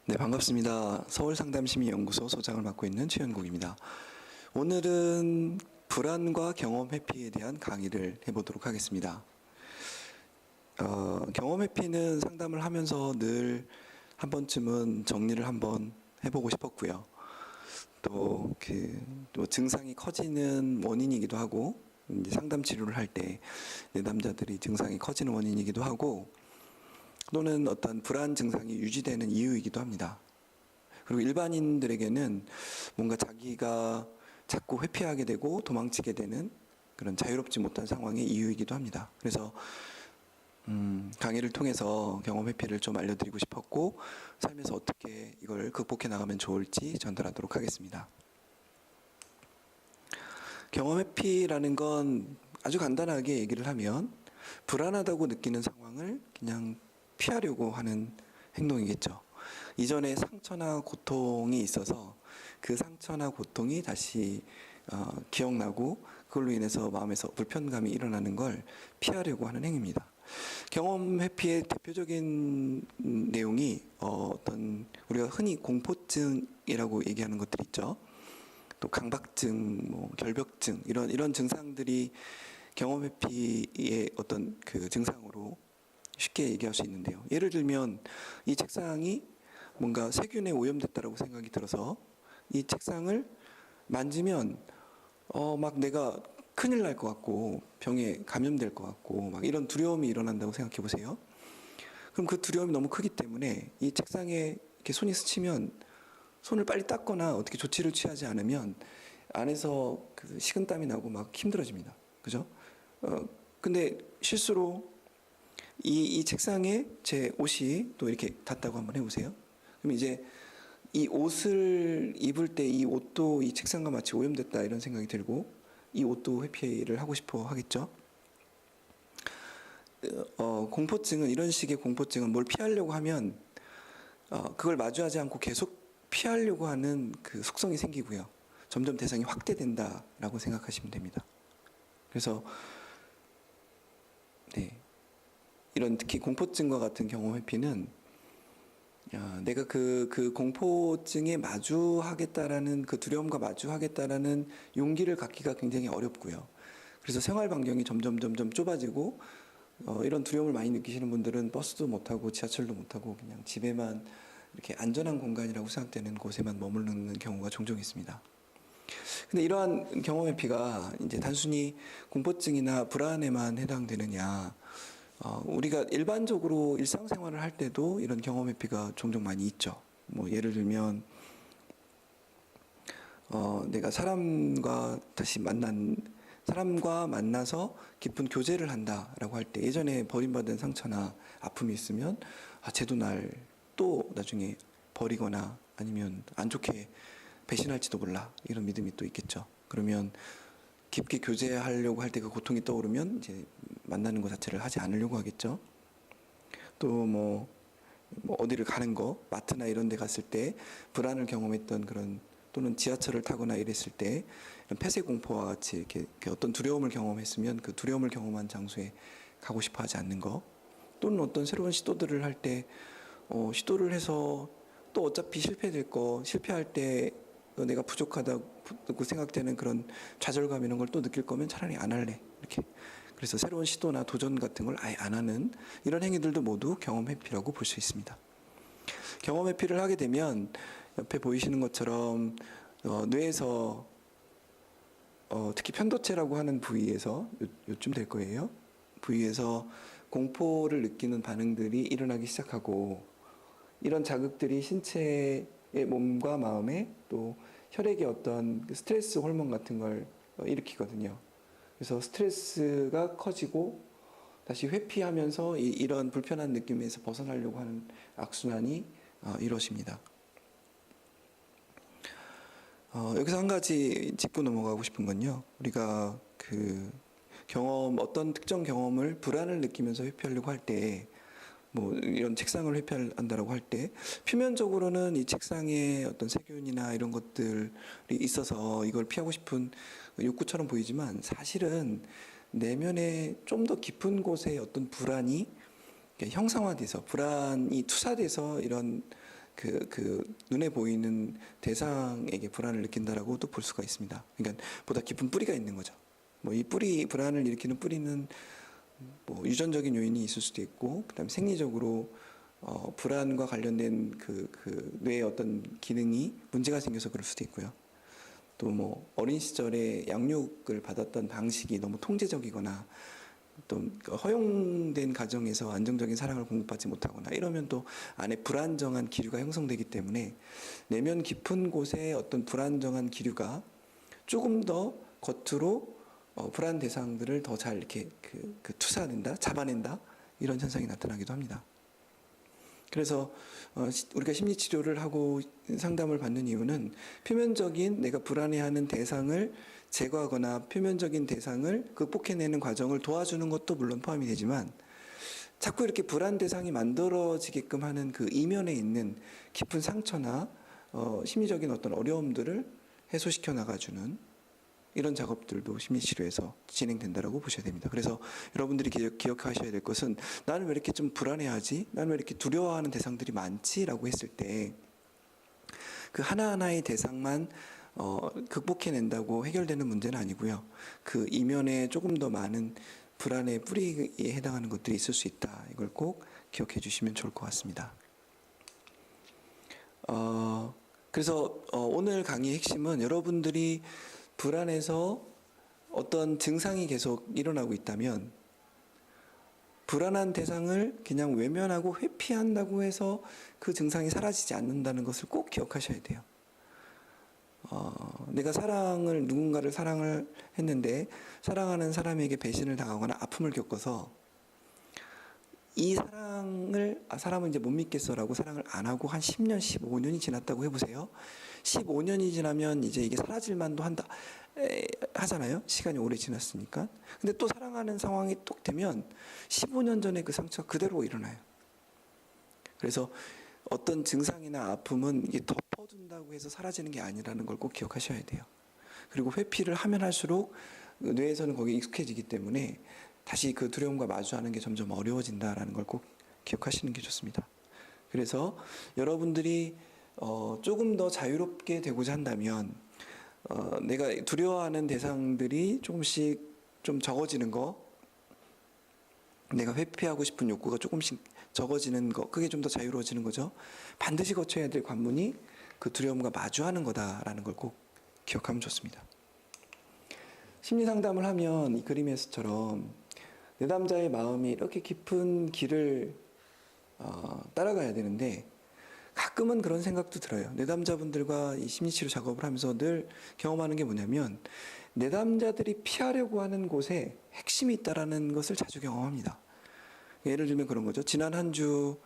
네, 반갑습니다. 서울상담심의연구소 소장을 맡고 있는 최현국입니다. 오늘은 불안과 경험 회피에 대한 강의를 해보도록 하겠습니다. 경험 회피는 상담을 하면서 늘 한 번쯤은 정리를 한번 해보고 싶었고요. 또 증상이 커지는 원인이기도 하고, 이제 상담 치료를 할 때 내담자들이 증상이 커지는 원인이기도 하고, 또는 어떤 불안 증상이 유지되는 이유이기도 합니다. 그리고 일반인들에게는 뭔가 자기가 자꾸 회피하게 되고 도망치게 되는 그런 자유롭지 못한 상황의 이유이기도 합니다. 그래서 강의를 통해서 경험 회피를 좀 알려드리고 싶었고, 삶에서 어떻게 이걸 극복해 나가면 좋을지 전달하도록 하겠습니다. 경험 회피라는 건 아주 간단하게 얘기를 하면 불안하다고 느끼는 상황을 그냥 피하려고 하는 행동이겠죠. 이전에 상처나 고통이 있어서 그 상처나 고통이 다시 기억나고 그걸로 인해서 마음에서 불편감이 일어나는 걸 피하려고 하는 행위입니다. 경험 회피의 대표적인 내용이 어떤 우리가 흔히 공포증이라고 얘기하는 것들이 있죠. 또 강박증, 결벽증 이런 증상들이 경험 회피의 어떤 그 증상으로 쉽게 얘기할 수 있는데요. 예를 들면 이 책상이 뭔가 세균에 오염됐다라고 생각이 들어서 이 책상을 만지면 막 내가 큰일 날 것 같고 병에 감염될 것 같고 막 이런 두려움이 일어난다고 생각해 보세요. 그럼 그 두려움이 너무 크기 때문에 이 책상에 이렇게 손이 스치면 손을 빨리 닦거나 어떻게 조치를 취하지 않으면 안에서 그 식은땀이 나고 막 힘들어집니다. 그죠? 근데 실수로 이 책상에 제 옷이 또 이렇게 닿다고 한번 해보세요. 그럼 이제 이 옷을 입을 때 이 옷도 이 책상과 마치 오염됐다 이런 생각이 들고 이 옷도 회피를 하고 싶어 하겠죠. 공포증은 이런 식의 공포증은 뭘 피하려고 하면 그걸 마주하지 않고 계속 피하려고 하는 그 속성이 생기고요. 점점 대상이 확대된다라고 생각하시면 됩니다. 그래서 네, 이런 특히 공포증과 같은 경험 회피는 내가 그 공포증에 마주하겠다라는 그 두려움과 마주하겠다라는 용기를 갖기가 굉장히 어렵고요. 그래서 생활 반경이 점점 좁아지고 이런 두려움을 많이 느끼시는 분들은 버스도 못 타고 지하철도 못 타고 그냥 집에만 이렇게 안전한 공간이라고 생각되는 곳에만 머무르는 경우가 종종 있습니다. 근데 이러한 경험 회피가 이제 단순히 공포증이나 불안에만 해당되느냐? 우리가 일반적으로 일상생활을 할 때도 이런 경험 회피가 종종 많이 있죠. 뭐 예를 들면 내가 사람과 만나서 깊은 교제를 한다라고 할 때 예전에 버림받은 상처나 아픔이 있으면 쟤도 날 또 나중에 버리거나 아니면 안 좋게 배신할지도 몰라 이런 믿음이 또 있겠죠. 그러면 깊게 교제하려고 할 때 그 고통이 떠오르면 이제 만나는 것 자체를 하지 않으려고 하겠죠. 또 뭐 어디를 가는 거, 마트나 이런 데 갔을 때 불안을 경험했던 그런 또는 지하철을 타거나 이랬을 때 폐쇄 공포와 같이 이렇게 어떤 두려움을 경험했으면 그 두려움을 경험한 장소에 가고 싶어 하지 않는 거. 또는 어떤 새로운 시도들을 할 때 시도를 해서 또 어차피 실패할 때 내가 부족하다고 생각되는 그런 좌절감 이런 걸 또 느낄 거면 차라리 안 할래. 이렇게. 그래서 새로운 시도나 도전 같은 걸 아예 안 하는 이런 행위들도 모두 경험 회피라고 볼 수 있습니다. 경험 회피를 하게 되면 옆에 보이시는 것처럼 뇌에서 특히 편도체라고 하는 부위에서 요쯤 될 거예요. 부위에서 공포를 느끼는 반응들이 일어나기 시작하고 이런 자극들이 신체의 몸과 마음에 또 혈액의 어떤 스트레스 호르몬 같은 걸 일으키거든요. 그래서 스트레스가 커지고 다시 회피하면서 이런 불편한 느낌에서 벗어나려고 하는 악순환이 이루어집니다. 여기서 한 가지 짚고 넘어가고 싶은 건요. 우리가 어떤 특정 경험을 불안을 느끼면서 회피하려고 할 때, 뭐 이런 책상을 회피한다라고 할 때 표면적으로는 이 책상에 어떤 세균이나 이런 것들이 있어서 이걸 피하고 싶은 욕구처럼 보이지만 사실은 내면에 좀 더 깊은 곳에 어떤 불안이 형상화돼서 불안이 투사돼서 이런 그 눈에 보이는 대상에게 불안을 느낀다라고도 볼 수가 있습니다. 그러니까 보다 깊은 뿌리가 있는 거죠. 뭐 이 뿌리 불안을 일으키는 뿌리는 뭐 유전적인 요인이 있을 수도 있고, 그다음에 생리적으로 불안과 관련된 그 뇌의 어떤 기능이 문제가 생겨서 그럴 수도 있고요. 또 뭐 어린 시절에 양육을 받았던 방식이 너무 통제적이거나 또 허용된 가정에서 안정적인 사랑을 공급받지 못하거나 이러면 또 안에 불안정한 기류가 형성되기 때문에 내면 깊은 곳에 어떤 불안정한 기류가 조금 더 겉으로 불안 대상들을 더 잘 이렇게 투사된다, 잡아낸다 이런 현상이 나타나기도 합니다. 그래서 우리가 심리 치료를 하고 상담을 받는 이유는 표면적인 내가 불안해하는 대상을 제거하거나 표면적인 대상을 극복해내는 과정을 도와주는 것도 물론 포함이 되지만 자꾸 이렇게 불안 대상이 만들어지게끔 하는 그 이면에 있는 깊은 상처나 심리적인 어떤 어려움들을 해소시켜 나가주는 이런 작업들도 심리치료에서 진행된다라고 보셔야 됩니다. 그래서 여러분들이 기억하셔야 될 것은 나는 왜 이렇게 좀 불안해하지? 나는 왜 이렇게 두려워하는 대상들이 많지? 라고 했을 때 그 하나하나의 대상만 극복해낸다고 해결되는 문제는 아니고요. 그 이면에 조금 더 많은 불안의 뿌리에 해당하는 것들이 있을 수 있다. 이걸 꼭 기억해 주시면 좋을 것 같습니다. 그래서 오늘 강의의 핵심은 여러분들이 불안해서 어떤 증상이 계속 일어나고 있다면 불안한 대상을 그냥 외면하고 회피한다고 해서 그 증상이 사라지지 않는다는 것을 꼭 기억하셔야 돼요. 내가 누군가를 사랑을 했는데 사랑하는 사람에게 배신을 당하거나 아픔을 겪어서 이 사람은 이제 못 믿겠어라고 사랑을 안 하고 한 10년, 15년이 지났다고 해보세요. 15년이 지나면 이제 이게 사라질 만도 한다 하잖아요. 시간이 오래 지났으니까. 근데 또 사랑하는 상황이 또 되면 15년 전에 그 상처가 그대로 일어나요. 그래서 어떤 증상이나 아픔은 이게 덮어둔다고 해서 사라지는 게 아니라는 걸 꼭 기억하셔야 돼요. 그리고 회피를 하면 할수록 뇌에서는 거기에 익숙해지기 때문에 다시 그 두려움과 마주하는 게 점점 어려워진다라는 걸 꼭 기억하시는 게 좋습니다. 그래서 여러분들이 조금 더 자유롭게 되고자 한다면 내가 두려워하는 대상들이 조금씩 좀 적어지는 거, 내가 회피하고 싶은 욕구가 조금씩 적어지는 거, 그게 좀 더 자유로워지는 거죠. 반드시 거쳐야 될 관문이 그 두려움과 마주하는 거다라는 걸 꼭 기억하면 좋습니다. 심리 상담을 하면 이 그림에서처럼 내담자의 마음이 이렇게 깊은 길을 따라가야 되는데 가끔은 그런 생각도 들어요. 내담자분들과 이 심리치료 작업을 하면서 늘 경험하는 게 뭐냐면 내담자들이 피하려고 하는 곳에 핵심이 있다라는 것을 자주 경험합니다. 예를 들면 그런 거죠. 지난 한 주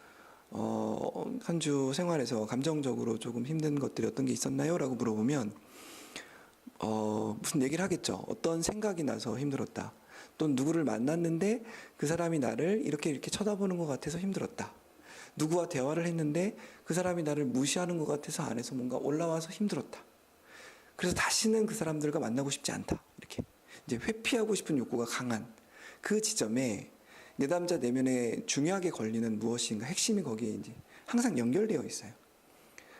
생활에서 감정적으로 조금 힘든 것들이 어떤 게 있었나요? 라고 물어보면 무슨 얘기를 하겠죠. 어떤 생각이 나서 힘들었다. 또 누구를 만났는데 그 사람이 나를 이렇게 쳐다보는 것 같아서 힘들었다. 누구와 대화를 했는데 그 사람이 나를 무시하는 것 같아서 안에서 뭔가 올라와서 힘들었다. 그래서 다시는 그 사람들과 만나고 싶지 않다. 이렇게 이제 회피하고 싶은 욕구가 강한 그 지점에 내담자 내면에 중요하게 걸리는 무엇인가 핵심이 거기에 이제 항상 연결되어 있어요.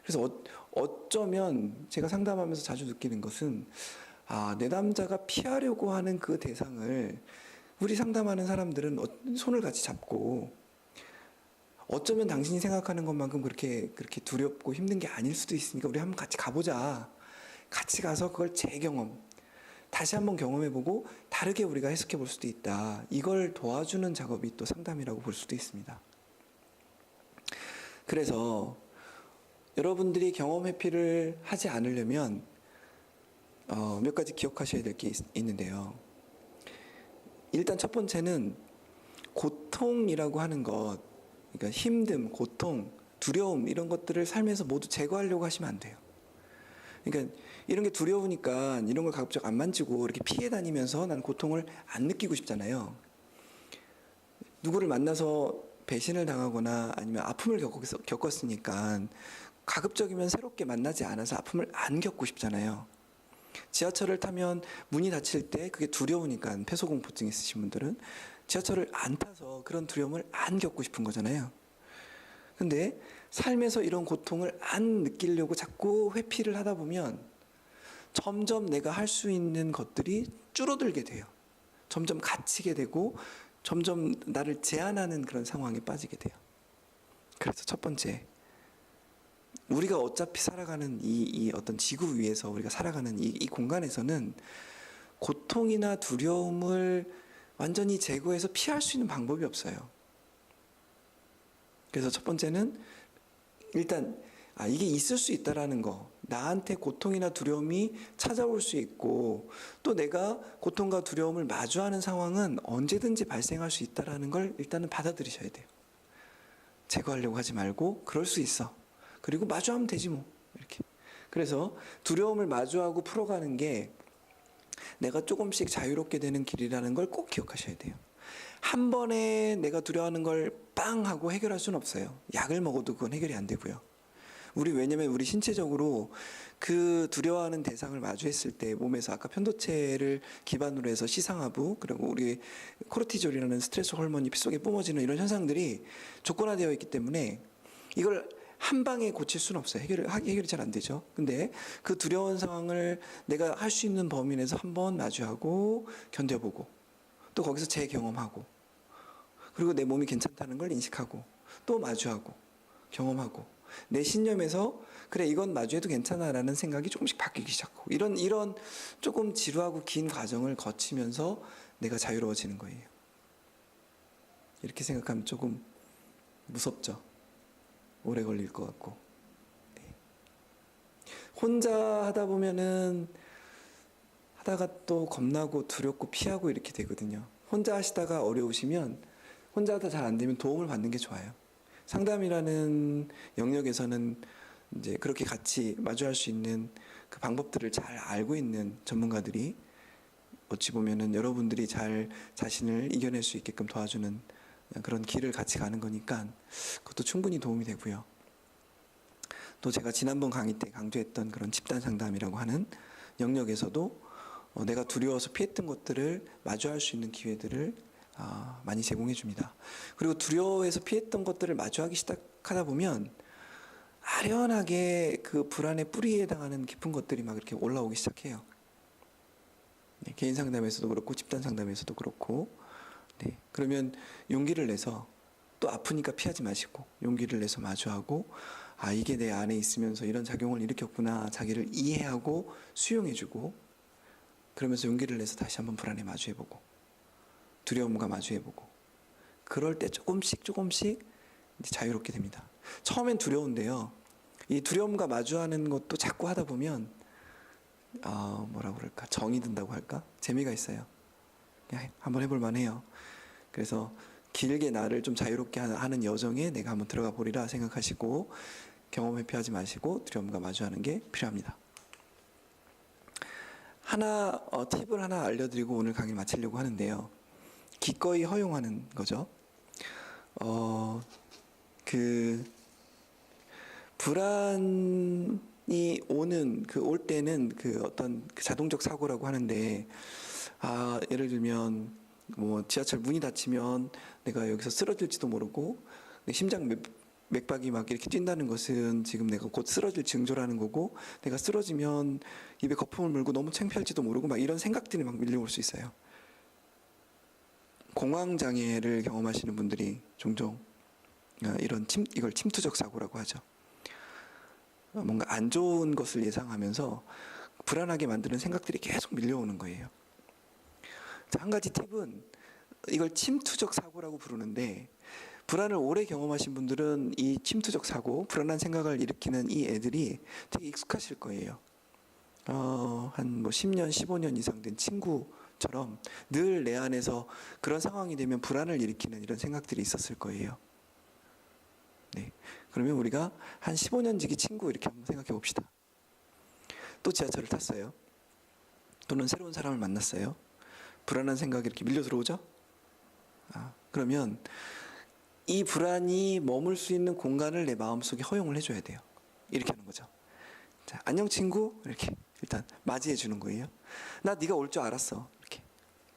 그래서 어쩌면 제가 상담하면서 자주 느끼는 것은 내담자가 피하려고 하는 그 대상을 우리 상담하는 사람들은 손을 같이 잡고 어쩌면 당신이 생각하는 것만큼 그렇게 두렵고 힘든 게 아닐 수도 있으니까 우리 한번 같이 가보자. 같이 가서 그걸 재경험, 다시 한번 경험해보고 다르게 우리가 해석해 볼 수도 있다. 이걸 도와주는 작업이 또 상담이라고 볼 수도 있습니다. 그래서 여러분들이 경험 회피를 하지 않으려면 몇 가지 기억하셔야 될 게 있는데요. 일단 첫 번째는 고통이라고 하는 것, 그러니까 힘듦, 고통, 두려움 이런 것들을 삶에서 모두 제거하려고 하시면 안 돼요. 그러니까 이런 게 두려우니까 이런 걸 가급적 안 만지고 이렇게 피해 다니면서 난 고통을 안 느끼고 싶잖아요. 누구를 만나서 배신을 당하거나 아니면 아픔을 겪었으니까 가급적이면 새롭게 만나지 않아서 아픔을 안 겪고 싶잖아요. 지하철을 타면 문이 닫힐 때 그게 두려우니까 폐소공포증 있으신 분들은 지하철을 안 타서 그런 두려움을 안 겪고 싶은 거잖아요. 근데 삶에서 이런 고통을 안 느끼려고 자꾸 회피를 하다 보면 점점 내가 할 수 있는 것들이 줄어들게 돼요. 점점 갇히게 되고 점점 나를 제한하는 그런 상황에 빠지게 돼요. 그래서 첫 번째, 우리가 어차피 살아가는 이 어떤 지구 위에서 우리가 살아가는 이 공간에서는 고통이나 두려움을 완전히 제거해서 피할 수 있는 방법이 없어요. 그래서 첫 번째는 일단 이게 있을 수 있다라는 거, 나한테 고통이나 두려움이 찾아올 수 있고 또 내가 고통과 두려움을 마주하는 상황은 언제든지 발생할 수 있다라는 걸 일단은 받아들이셔야 돼요. 제거하려고 하지 말고 그럴 수 있어. 그리고 마주하면 되지 뭐. 이렇게. 그래서 두려움을 마주하고 풀어가는 게 내가 조금씩 자유롭게 되는 길이라는 걸 꼭 기억하셔야 돼요. 한 번에 내가 두려워하는 걸 빵 하고 해결할 수는 없어요. 약을 먹어도 그건 해결이 안 되고요. 왜냐면 우리 신체적으로 그 두려워하는 대상을 마주했을 때 몸에서 아까 편도체를 기반으로 해서 시상하부 그리고 우리 코르티졸이라는 스트레스 호르몬이 피 속에 뿜어지는 이런 현상들이 조건화되어 있기 때문에 이걸 한 방에 고칠 수는 없어요. 해결이 잘 안 되죠. 근데 그 두려운 상황을 내가 할 수 있는 범위 내에서 한번 마주하고 견뎌보고 또 거기서 재경험하고 그리고 내 몸이 괜찮다는 걸 인식하고 또 마주하고 경험하고 내 신념에서 그래 이건 마주해도 괜찮아라는 생각이 조금씩 바뀌기 시작하고 이런 조금 지루하고 긴 과정을 거치면서 내가 자유로워지는 거예요. 이렇게 생각하면 조금 무섭죠. 오래 걸릴 것 같고. 네. 혼자 하다 보면은 하다가 또 겁나고 두렵고 피하고 이렇게 되거든요. 혼자 하시다가 어려우시면 혼자 하다 잘 안 되면 도움을 받는 게 좋아요. 상담이라는 영역에서는 이제 그렇게 같이 마주할 수 있는 그 방법들을 잘 알고 있는 전문가들이 어찌 보면은 여러분들이 잘 자신을 이겨낼 수 있게끔 도와주는 그런 길을 같이 가는 거니까 그것도 충분히 도움이 되고요. 또 제가 지난번 강의 때 강조했던 그런 집단 상담이라고 하는 영역에서도 내가 두려워서 피했던 것들을 마주할 수 있는 기회들을 많이 제공해 줍니다. 그리고 두려워해서 피했던 것들을 마주하기 시작하다 보면 아련하게 그 불안의 뿌리에 해당하는 깊은 것들이 막 이렇게 올라오기 시작해요. 네, 개인 상담에서도 그렇고 집단 상담에서도 그렇고 네, 그러면 용기를 내서 또 아프니까 피하지 마시고 용기를 내서 마주하고 이게 내 안에 있으면서 이런 작용을 일으켰구나 자기를 이해하고 수용해주고 그러면서 용기를 내서 다시 한번 불안에 마주해보고 두려움과 마주해보고 그럴 때 조금씩 이제 자유롭게 됩니다. 처음엔 두려운데요. 이 두려움과 마주하는 것도 자꾸 하다 보면 뭐라 그럴까 정이 든다고 할까 재미가 있어요. 그냥 한번 해볼 만해요. 그래서 길게 나를 좀 자유롭게 하는 여정에 내가 한번 들어가 보리라 생각하시고 경험 회피하지 마시고 두려움과 마주하는 게 필요합니다. 팁을 하나 알려드리고 오늘 강의 마치려고 하는데요. 기꺼이 허용하는 거죠. 불안이 올 때는 어떤 맥자동적 사고라고 하는데, 예를 들면, 지하철 문이 닫히면 내가 여기서 쓰러질지도 모르고, 내 심장 맥박이 막 이렇게 뛴다는 것은 지금 내가 곧 쓰러질 징조라는 거고, 내가 쓰러지면 입에 거품을 물고 너무 창피할지도 모르고, 막 이런 생각들이 막 밀려올 수 있어요. 공황장애를 경험하시는 분들이 종종 이걸 침투적 사고라고 하죠. 뭔가 안 좋은 것을 예상하면서 불안하게 만드는 생각들이 계속 밀려오는 거예요. 자, 한 가지 팁은 이걸 침투적 사고라고 부르는데 불안을 오래 경험하신 분들은 이 침투적 사고, 불안한 생각을 일으키는 이 애들이 되게 익숙하실 거예요. 한 10년, 15년 이상 된 친구처럼 늘 내 안에서 그런 상황이 되면 불안을 일으키는 이런 생각들이 있었을 거예요. 네. 그러면 우리가 한 15년 지기 친구 이렇게 한번 생각해 봅시다. 또 지하철을 탔어요. 또는 새로운 사람을 만났어요. 불안한 생각이 이렇게 밀려 들어오죠? 그러면 이 불안이 머물 수 있는 공간을 내 마음속에 허용을 해줘야 돼요. 이렇게 하는 거죠. 자, 안녕 친구 이렇게 일단 맞이해 주는 거예요. 나 네가 올 줄 알았어. 이렇게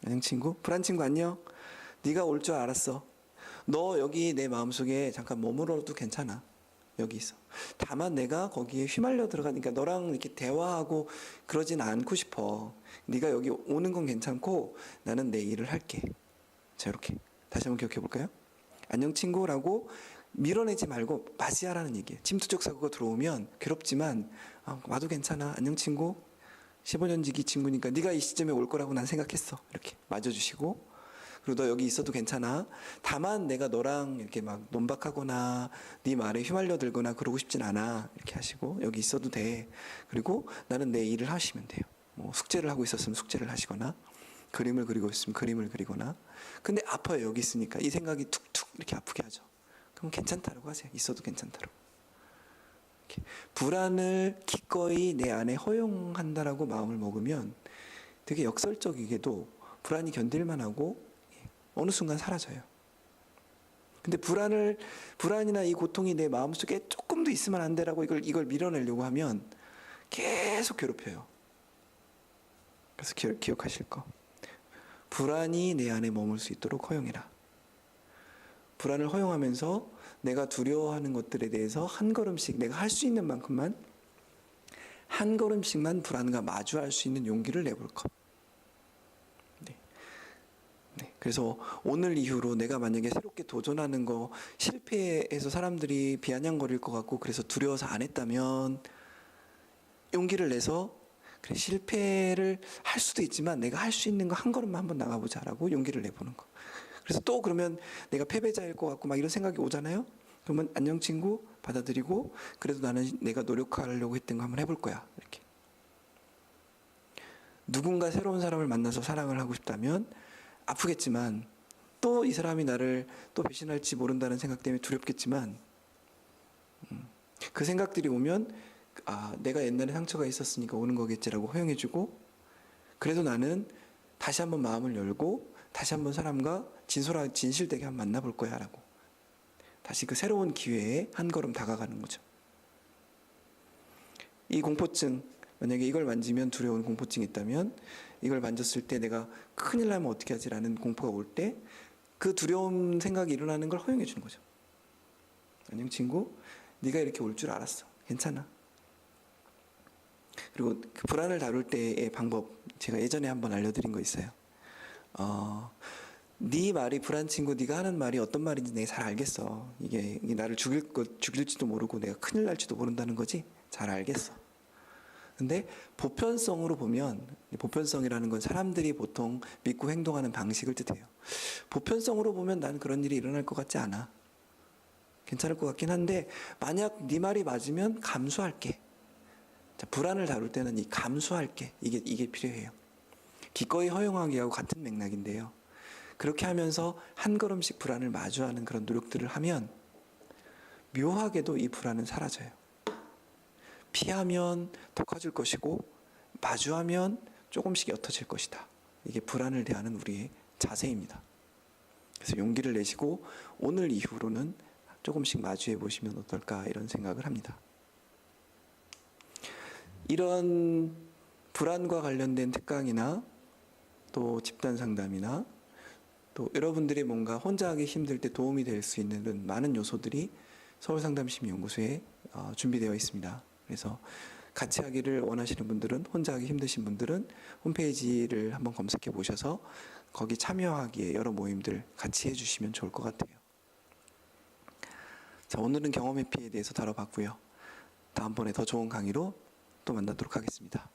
안녕 친구, 불안 친구 안녕. 네가 올 줄 알았어. 너 여기 내 마음속에 잠깐 머물러도 괜찮아. 여기 있어. 다만 내가 거기에 휘말려 들어가니까 너랑 이렇게 대화하고 그러진 않고 싶어. 네가 여기 오는 건 괜찮고 나는 내 일을 할게. 자, 이렇게 다시 한번 기억해 볼까요? 안녕 친구라고 밀어내지 말고 맞이하라는 얘기예요. 침투적 사고가 들어오면 괴롭지만 와도 괜찮아. 안녕 친구. 15년 지기 친구니까 네가 이 시점에 올 거라고 난 생각했어. 이렇게 맞아주시고, 그리고 너 여기 있어도 괜찮아. 다만 내가 너랑 이렇게 막 논박하거나 네 말에 휘말려 들거나 그러고 싶진 않아. 이렇게 하시고 여기 있어도 돼. 그리고 나는 내 일을 하시면 돼요. 뭐 숙제를 하고 있었으면 숙제를 하시거나 그림을 그리고 있으면 그림을 그리거나. 근데 아파요. 여기 있으니까 이 생각이 툭툭 이렇게 아프게 하죠. 그럼 괜찮다라고 하세요. 있어도 괜찮다라고. 이렇게 불안을 기꺼이 내 안에 허용한다라고 마음을 먹으면 되게 역설적이게도 불안이 견딜만 하고 어느 순간 사라져요. 근데 불안이나 이 고통이 내 마음속에 조금도 있으면 안 되라고 이걸 밀어내려고 하면 계속 괴롭혀요. 그래서 기억하실 거. 불안이 내 안에 머물 수 있도록 허용해라. 불안을 허용하면서 내가 두려워하는 것들에 대해서 한 걸음씩 내가 할 수 있는 만큼만 한 걸음씩만 불안과 마주할 수 있는 용기를 내볼 것. 네, 그래서 오늘 이후로 내가 만약에 새롭게 도전하는 거 실패해서 사람들이 비아냥거릴 것 같고 그래서 두려워서 안 했다면 용기를 내서 그래, 실패를 할 수도 있지만 내가 할 수 있는 거 한 걸음만 한번 나가보자라고 용기를 내보는 거. 그래서 또 그러면 내가 패배자일 것 같고 막 이런 생각이 오잖아요. 그러면 안녕 친구 받아들이고 그래도 나는 내가 노력하려고 했던 거 한번 해볼 거야. 이렇게. 누군가 새로운 사람을 만나서 사랑을 하고 싶다면 아프겠지만 또 이 사람이 나를 또 배신할지 모른다는 생각 때문에 두렵겠지만 그 생각들이 오면 내가 옛날에 상처가 있었으니까 오는 거겠지라고 허용해주고 그래도 나는 다시 한번 마음을 열고 다시 한번 사람과 진실되게 한번 만나볼 거야 라고 다시 그 새로운 기회에 한 걸음 다가가는 거죠. 이 공포증 만약에 이걸 만지면 두려운 공포증이 있다면 이걸 만졌을 때 내가 큰일 나면 어떻게 하지라는 공포가 올 때 그 두려움 생각이 일어나는 걸 허용해 주는 거죠. 안녕 친구, 네가 이렇게 올 줄 알았어. 괜찮아. 그리고 그 불안을 다룰 때의 방법 제가 예전에 한번 알려드린 거 있어요. 네 말이 불안 친구 네가 하는 말이 어떤 말인지 내가 잘 알겠어. 이게 나를 죽일지도 모르고 내가 큰일 날지도 모른다는 거지. 잘 알겠어. 근데 보편성으로 보면 보편성이라는 건 사람들이 보통 믿고 행동하는 방식을 뜻해요. 보편성으로 보면 난 그런 일이 일어날 것 같지 않아. 괜찮을 것 같긴 한데 만약 네 말이 맞으면 감수할게. 자, 불안을 다룰 때는 이 감수할게. 이게 필요해요. 기꺼이 허용하기하고 같은 맥락인데요. 그렇게 하면서 한 걸음씩 불안을 마주하는 그런 노력들을 하면 묘하게도 이 불안은 사라져요. 피하면 더 커질 것이고 마주하면 조금씩 옅어질 것이다. 이게 불안을 대하는 우리의 자세입니다. 그래서 용기를 내시고 오늘 이후로는 조금씩 마주해 보시면 어떨까 이런 생각을 합니다. 이런 불안과 관련된 특강이나 또 집단 상담이나 또 여러분들이 뭔가 혼자 하기 힘들 때 도움이 될 수 있는 많은 요소들이 서울상담심리연구소에 준비되어 있습니다. 그래서 같이 하기를 원하시는 분들은 혼자 하기 힘드신 분들은 홈페이지를 한번 검색해 보셔서 거기 참여하기에 여러 모임들 같이 해주시면 좋을 것 같아요. 자, 오늘은 경험 회피에 대해서 다뤄봤고요. 다음번에 더 좋은 강의로 또 만나도록 하겠습니다.